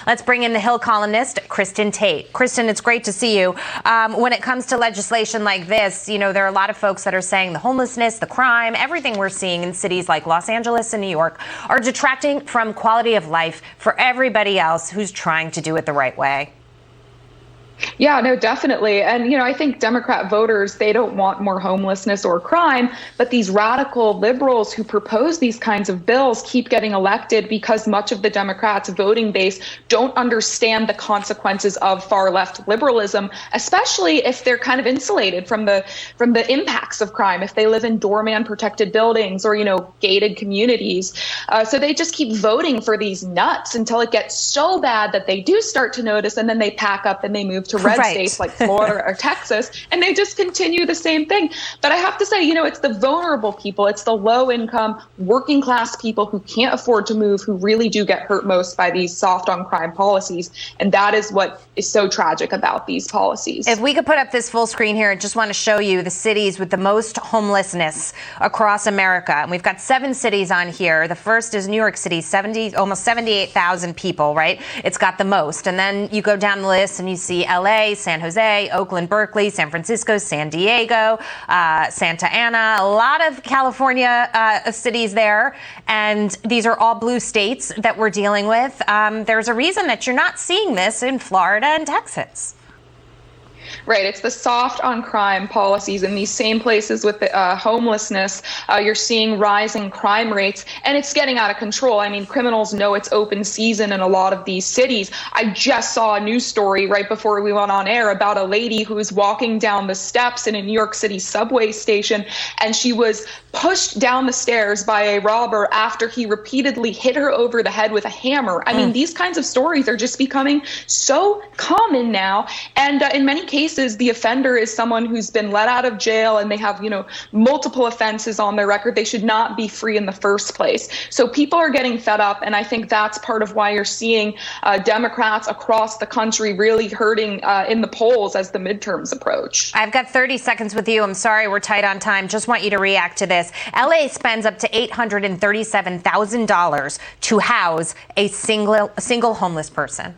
Let's bring in the Hill columnist, Kristin Tate. Kristin, it's great to see you. When it comes to legislation like this, there are a lot of folks that are saying the homelessness, the crime, everything we're seeing in cities like Los Angeles and New York are detracting from quality of life for everybody else who's trying to do it the right way. Yeah, no, definitely. And, I think Democrat voters, they don't want more homelessness or crime, but these radical liberals who propose these kinds of bills keep getting elected because much of the Democrats' voting base don't understand the consequences of far left liberalism, especially if they're kind of insulated from the impacts of crime, if they live in doorman protected buildings or, gated communities. So they just keep voting for these nuts until it gets so bad that they do start to notice, and then they pack up and they move to red states like Florida or Texas, and they just continue the same thing. But I have to say, it's the vulnerable people, it's the low income, working class people who can't afford to move, who really do get hurt most by these soft on crime policies. And that is what is so tragic about these policies. If we could put up this full screen here, I just want to show you the cities with the most homelessness across America. And we've got 7 cities on here. The first is New York City, almost 78,000 people, right? It's got the most. And then you go down the list and you see LA, San Jose, Oakland, Berkeley, San Francisco, San Diego, Santa Ana, a lot of California cities there. And these are all blue states that we're dealing with. There's a reason that you're not seeing this in Florida and Texas. Right. It's the soft on crime policies in these same places with the homelessness. You're seeing rising crime rates, and it's getting out of control. I mean, criminals know it's open season in a lot of these cities. I just saw a news story right before we went on air about a lady who was walking down the steps in a New York City subway station, and she was pushed down the stairs by a robber after he repeatedly hit her over the head with a hammer. I mean, these kinds of stories are just becoming so common now. And in many cases, the offender is someone who's been let out of jail and they have, multiple offenses on their record. They should not be free in the first place. So people are getting fed up. And I think that's part of why you're seeing Democrats across the country really hurting in the polls as the midterms approach. I've got 30 seconds with you. I'm sorry, we're tight on time. Just want you to react to this. LA spends up to $837,000 to house a single homeless person.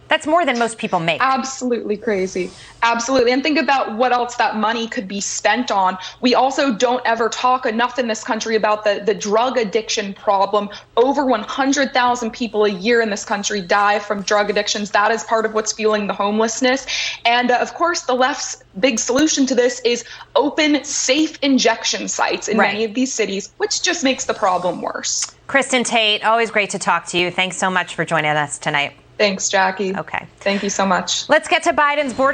That's more than most people make. Absolutely crazy. Absolutely. And think about what else that money could be spent on. We also don't ever talk enough in this country about the drug addiction problem. Over 100,000 people a year in this country die from drug addictions. That is part of what's fueling the homelessness. And of course, the left's big solution to this is open, safe injection sites in many of these cities, which just makes the problem worse. Kristin Tate, always great to talk to you. Thanks so much for joining us tonight. Thanks, Jackie. Okay. Thank you so much. Let's get to Biden's border.